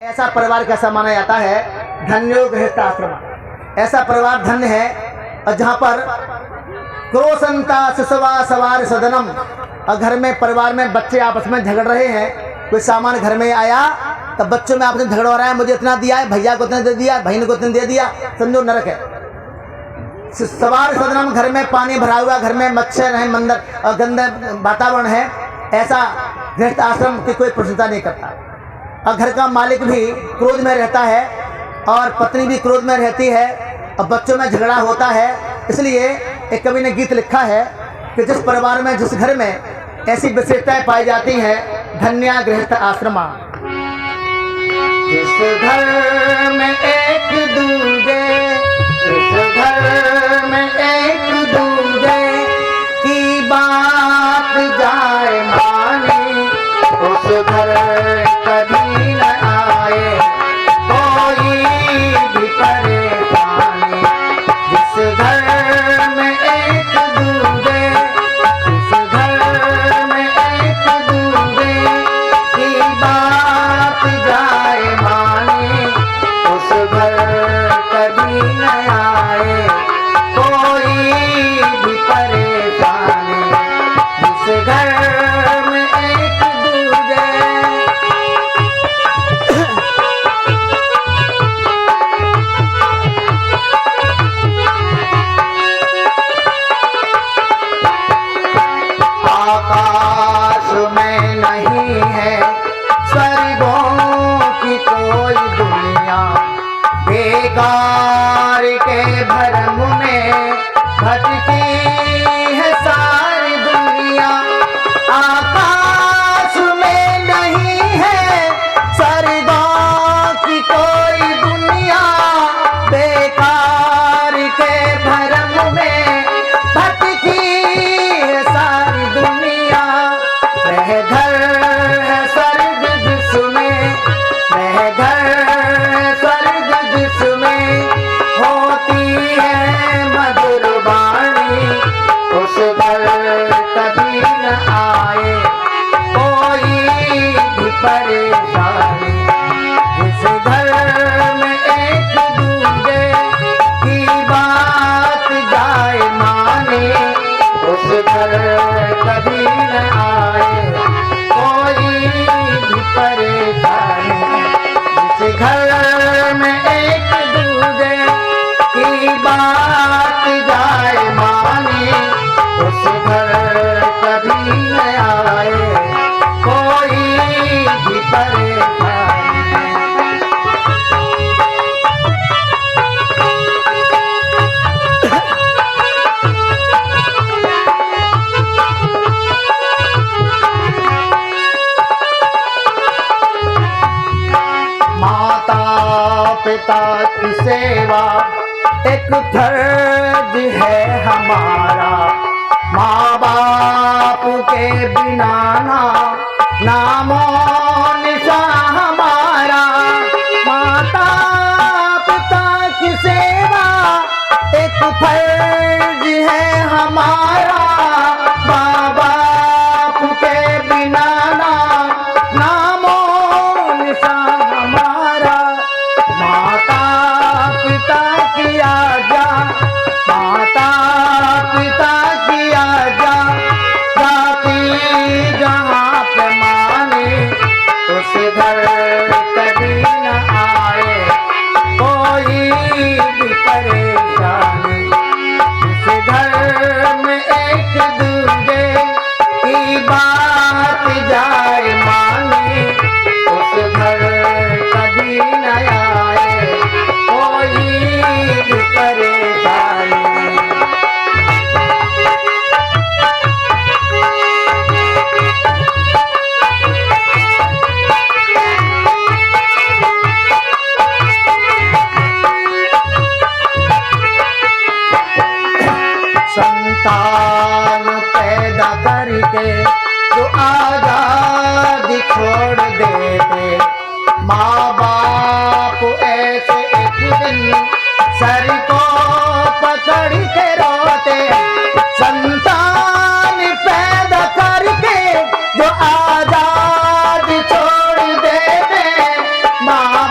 ऐसा परिवार कैसा माना जाता है, धन्यो गृहस्थाश्रम। ऐसा परिवार धन्य है और जहाँ पर क्रोशंता शिशवा सवार सदनम, और घर में परिवार में बच्चे आपस में झगड़ रहे हैं। कोई सामान घर में आया तब बच्चों में आपस में झगड़ हो रहा है, मुझे इतना दिया है, भैया को इतना दे दिया, बहन को इतना दे दिया, समझो नरक है। सवार सदनम, घर में पानी भरा हुआ, घर में मच्छर है, मंदिर और गंदा वातावरण है, ऐसा गृहस्थ आश्रम की कोई प्रशंसा नहीं करता। और घर का मालिक भी क्रोध में रहता है और पत्नी भी क्रोध में रहती है और बच्चों में झगड़ा होता है। इसलिए एक कवि ने गीत लिखा है कि जिस परिवार में, जिस घर में ऐसी विशेषताएं पाई जाती हैं, धन्या गृहस्थ आश्रमा। जिस घर में एक दूजे, जिस घर में एक दूजे की बात जाए माने, उस घर कभी न आए कोई भी परेशानी। जिस घर में एक दूजे, जिस घर में एक दूजे की बात जाए माने, उस घर कभी न आए कोई भी परेशानी। जिस घर में एक दूजे आकाश में नहीं है स्वर्गों की कोई दुनिया, बेकार के भरम में भटकी है सारी दुनिया। आकाश में नहीं है स्वर्गों की कोई दुनिया, बेकार के भरम में भटकी है सारी दुनिया। वह घर है स्वर्ग जिसमें, वह घर है स्वर्ग जिसमें होती है मधुर वाणी। उस घर कभी न आए कोई भी परेशानी। जिस घर में एक दूजे की बात जाए माने, उस घर कभी न आए कोई भी परेशानी। जिस घर में एक दूजे की बात जाए माने, उस घर कभी न आए कोई भी परेशानी। माता पिता की सेवा एक फर्ज है हमारा, माँ बाप के बिना ना नामो निशान हमारा। माता पिता की सेवा एक फर्ज है हमारा, माँ बाप के बिना ना नामो निशान हमारा। माता पिता की आज्ञा, माता पिता की आज्ञा जाती जहाँ पे माने, उस घर कभी न आए कोई भी परेशानी। इस घर में एक दूजे की बात जाए माने, उस घर कभी न आए कोई भी परेशानी। संतान पैदा करके जो आजादी छोड़ देते, माँ बाप ऐसे एक दिन सर को पकड़ के रोते। संतान पैदा करके जो आजादी छोड़ देते, माँ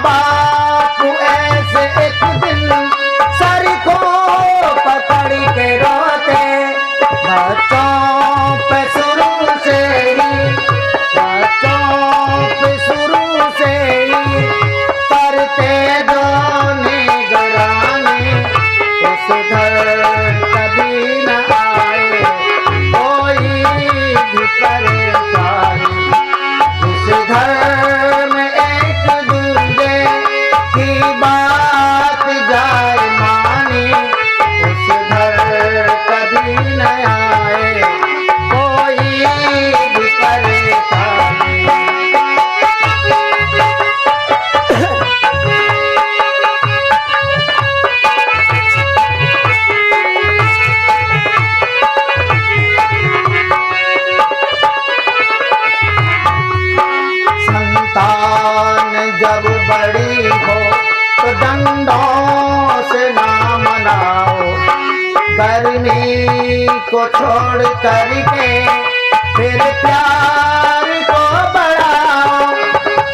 बड़ी हो तो डंडों से ना मनाओ, गर्मी को छोड़ करके फिर प्यार को बढ़ाओ।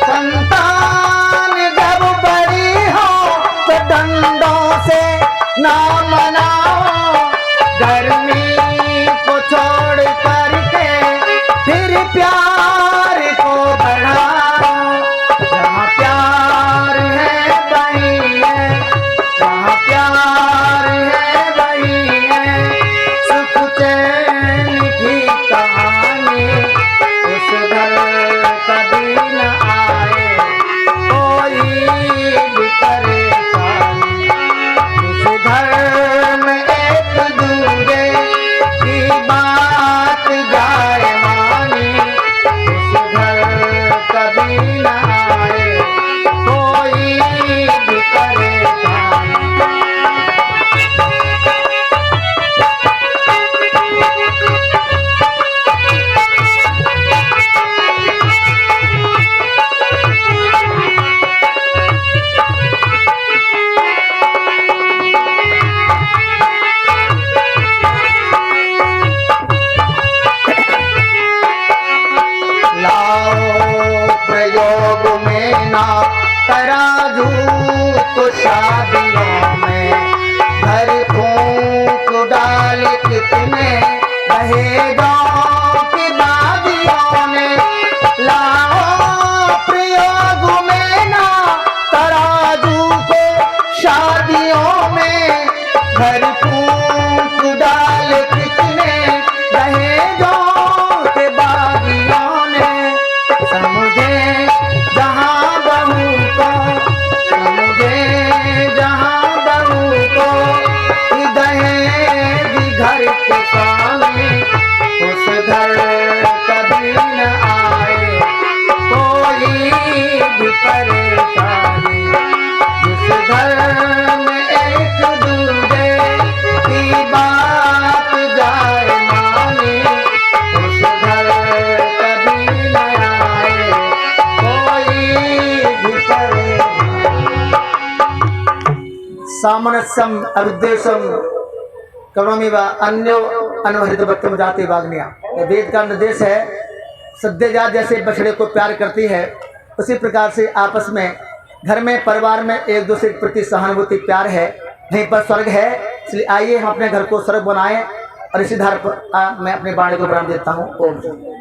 संतान जब बड़ी हो तो डंडों से ना मनाओ, गर्मी को छोड़ करके फिर प्यार को बढ़ाओ। जहाँ प्यार है वही है, जहाँ प्यार है वही है सुख चैन की कहानी। उस घर कभी न आए कोई भी परेशानी, उस घर में एक दूजे की बात जाए मानी। उस घर कभी न आए कोई भी परेशानी। प्रयोग में ना तराजू तो शादियों में घर फूंक डाल कितने दहेजों की बाजियों ने। लाओ प्रयोग में ना तराजू को शादियों में घर फूंक डाल कितने दहेजों के बाजियों ने। समझे जहाँ बहू को, समझे जहाँ बहू को दहेज घर के सामने। उस घर कभी न आए कोई भी परेशानी, जिस घर में एक दूजे की बात जाए मानी। उस घर कभी न आए कोई भी परेशानी। सामनस्यम अविद्वेषम करोमि वा अन्यो अनवहित भक्तम जाति वाग्निया। ये वेद का निर्देश है। सद्य जात जैसे बछड़े को प्यार करती है, उसी प्रकार से आपस में घर में परिवार में एक दूसरे के प्रति सहानुभूति प्यार है, वहीं पर स्वर्ग है। इसलिए आइए हम अपने घर को स्वर्ग बनाएं। और इसी धार पर मैं अपने बाणी को विराम देता हूँ। ओम।